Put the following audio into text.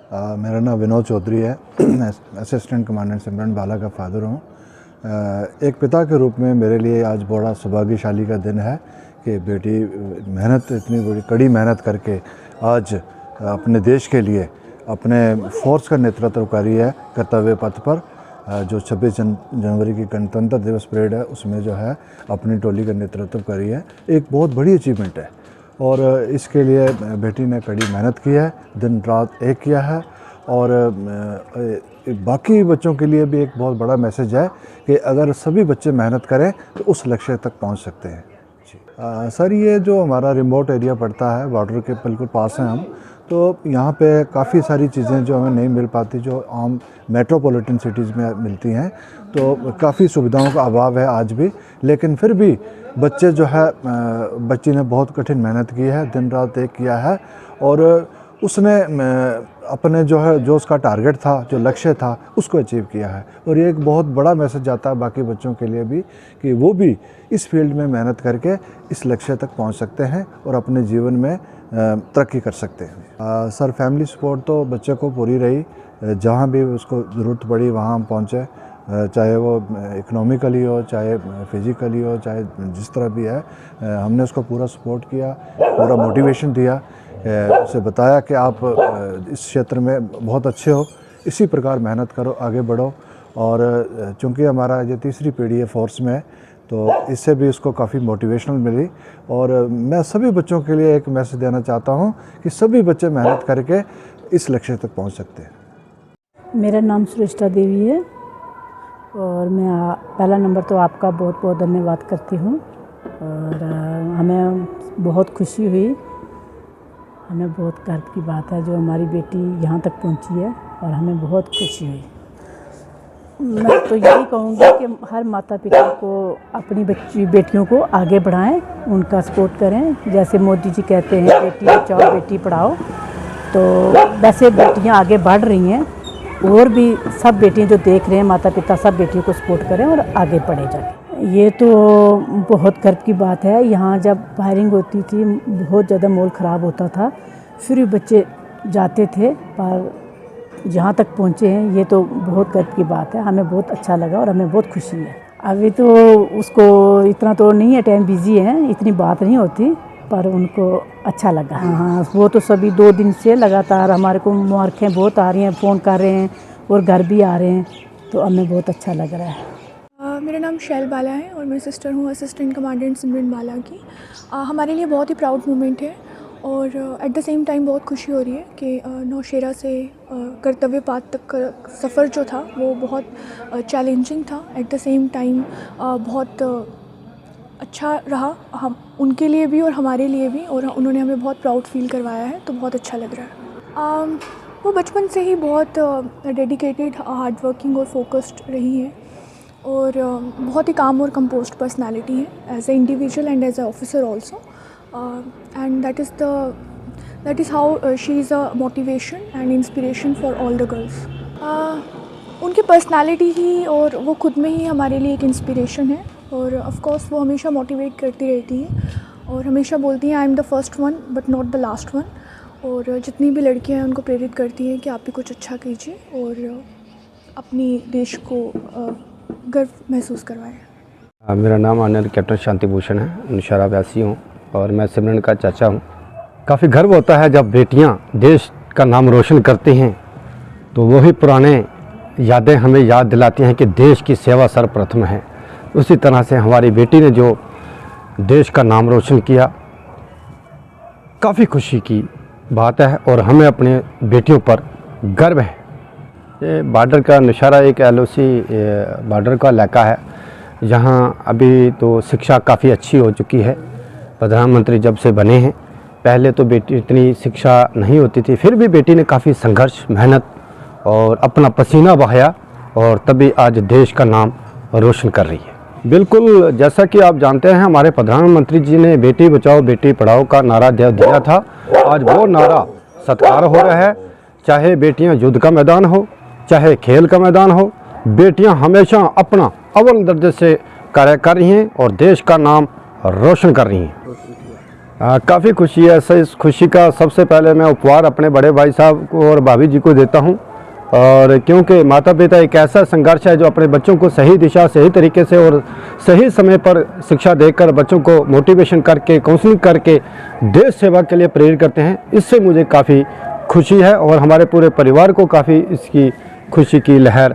मेरा नाम विनोद चौधरी है। असिस्टेंट कमांडेंट सिमरन बाला का फादर हूँ। एक पिता के रूप में मेरे लिए आज बड़ा सौभाग्यशाली का दिन है कि बेटी मेहनत, इतनी बड़ी कड़ी मेहनत करके आज अपने देश के लिए अपने फोर्स का नेतृत्व कर रही है कर्तव्य पथ पर। जो 26 जनवरी की गणतंत्र दिवस परेड है उसमें जो है अपनी टोली का नेतृत्व कर रही है, एक बहुत बड़ी अचीवमेंट है। और इसके लिए बेटी ने कड़ी मेहनत की है, दिन रात एक किया है। और बाकी बच्चों के लिए भी एक बहुत बड़ा मैसेज है कि अगर सभी बच्चे मेहनत करें तो उस लक्ष्य तक पहुंच सकते हैं। सर, ये जो हमारा रिमोट एरिया पड़ता है, बॉर्डर के बिल्कुल पास हैं हम, तो यहाँ पे काफ़ी सारी चीज़ें जो हमें नहीं मिल पाती जो आम मेट्रोपॉलिटन सिटीज़ में मिलती हैं, तो काफ़ी सुविधाओं का अभाव है आज भी। लेकिन फिर भी बच्चे जो है, बच्ची ने बहुत कठिन मेहनत की है, दिन रात एक किया है और उसने अपने जो उसका टारगेट था, जो लक्ष्य था, उसको अचीव किया है। और ये एक बहुत बड़ा मैसेज जाता है बाकी बच्चों के लिए भी कि वो भी इस फील्ड में मेहनत करके इस लक्ष्य तक पहुंच सकते हैं और अपने जीवन में तरक्की कर सकते हैं। सर, फैमिली सपोर्ट तो बच्चे को पूरी रही, जहाँ भी उसको ज़रूरत पड़ी वहाँ हम पहुँचे, चाहे वो इकोनॉमिकली हो, चाहे फिज़िकली हो, चाहे जिस तरह भी है, हमने उसको पूरा सपोर्ट किया, पूरा मोटिवेशन दिया, उसे बताया कि आप इस क्षेत्र में बहुत अच्छे हो, इसी प्रकार मेहनत करो, आगे बढ़ो। और चूँकि हमारा ये तीसरी पीढ़ी है फोर्स में, तो इससे भी उसको काफ़ी मोटिवेशनल मिली। और मैं सभी बच्चों के लिए एक मैसेज देना चाहता हूँ कि सभी बच्चे मेहनत करके इस लक्ष्य तक पहुँच सकते हैं। मेरा नाम सुरेष्टा देवी है और मैं पहला नंबर तो आपका बहुत बहुत धन्यवाद करती हूँ। और हमें बहुत खुशी हुई, हमें बहुत गर्व की बात है जो हमारी बेटी यहाँ तक पहुँची है और हमें बहुत खुशी हुई। मैं तो यही कहूँगी कि हर माता पिता को अपनी बेटियों को आगे बढ़ाएं, उनका सपोर्ट करें। जैसे मोदी जी कहते हैं बेटी बचाओ बेटी पढ़ाओ, तो वैसे बेटियाँ आगे बढ़ रही हैं और भी सब बेटियाँ जो देख रहे हैं, माता पिता सब बेटियों को सपोर्ट करें और आगे बढ़े जाए। ये तो बहुत गर्व की बात है। यहाँ जब फायरिंग होती थी बहुत ज़्यादा माहौल ख़राब होता था, फिर भी बच्चे जाते थे, पर जहाँ तक पहुँचे हैं ये तो बहुत गर्व की बात है। हमें बहुत अच्छा लगा और हमें बहुत खुशी है। अभी तो उसको इतना तो नहीं है, टाइम बिज़ी है, इतनी बात नहीं होती, पर उनको अच्छा लगा। हाँ, वो तो सभी 2 दिन से लगातार हमारे को मुबारकें बहुत आ रही हैं, फ़ोन कर रहे हैं और घर भी आ रहे हैं, तो हमें बहुत अच्छा लग रहा है। मेरा नाम शैल बाला है और मैं सिस्टर हूँ असिस्टेंट कमांडेंट सिमरन बाला की। हमारे लिए बहुत ही प्राउड मोमेंट है और एट द सेम टाइम बहुत खुशी हो रही है कि नौशेरा से कर्तव्य पथ तक का सफ़र जो था वो बहुत चैलेंजिंग था, एट द सेम टाइम बहुत अच्छा रहा, हम उनके लिए भी और हमारे लिए भी, और उन्होंने हमें बहुत प्राउड फील करवाया है, तो बहुत अच्छा लग रहा है। वो बचपन से ही बहुत डेडिकेटेड, हार्ड वर्किंग और फोकस्ड रही है और बहुत ही काम और कंपोज्ड पर्सनालिटी है as a individual and as a officer also. And that is how she is a motivation and inspiration for all the girls. उनकी पर्सनालिटी ही और वो खुद में ही हमारे लिए एक इंस्पिरेशन है और ऑफ कोर्स वो हमेशा मोटिवेट करती रहती है और हमेशा बोलती हैं I am the first one but not the last one. और जितनी भी लड़कियां हैं उनको प्रेरित करती हैं कि आप भी कुछ अच्छा कीजिए और अपनी देश को गर्व महसूस करवाएं। मेरा नाम अनिल कैप्टन शांति भूषण है, नौशेरा व्यासी हूँ और मैं सिमरन का चाचा हूँ। काफ़ी गर्व होता है जब बेटियाँ देश का नाम रोशन करती हैं, तो वही पुराने यादें हमें याद दिलाती हैं कि देश की सेवा सर्वप्रथम है। उसी तरह से हमारी बेटी ने जो देश का नाम रोशन किया, काफ़ी खुशी की बात है और हमें अपने बेटियों पर गर्व है। ये बॉर्डर का नौशेरा एक LOC बॉर्डर का इलाका है, जहाँ अभी तो शिक्षा काफ़ी अच्छी हो चुकी है। प्रधानमंत्री जब से बने हैं, पहले तो बेटी इतनी शिक्षा नहीं होती थी, फिर भी बेटी ने काफ़ी संघर्ष, मेहनत और अपना पसीना बहाया और तभी आज देश का नाम रोशन कर रही है। बिल्कुल, जैसा कि आप जानते हैं हमारे प्रधानमंत्री जी ने बेटी बचाओ बेटी पढ़ाओ का नारा दिया था। आज वो नारा सत्कार हो रहा है। चाहे बेटियां युद्ध का मैदान हो, चाहे खेल का मैदान हो, बेटियां हमेशा अपना अव्वल दर्जे से कार्य कर रही हैं और देश का नाम रोशन कर रही हैं। काफ़ी खुशी है सर। इस खुशी का सबसे पहले मैं उपहार अपने बड़े भाई साहब को और भाभी जी को देता हूं, और क्योंकि माता पिता एक ऐसा संघर्ष है जो अपने बच्चों को सही दिशा, सही तरीके से और सही समय पर शिक्षा देकर बच्चों को मोटिवेशन करके, काउंसलिंग करके देश सेवा के लिए प्रेरित करते हैं। इससे मुझे काफ़ी खुशी है और हमारे पूरे परिवार को काफ़ी इसकी खुशी की लहर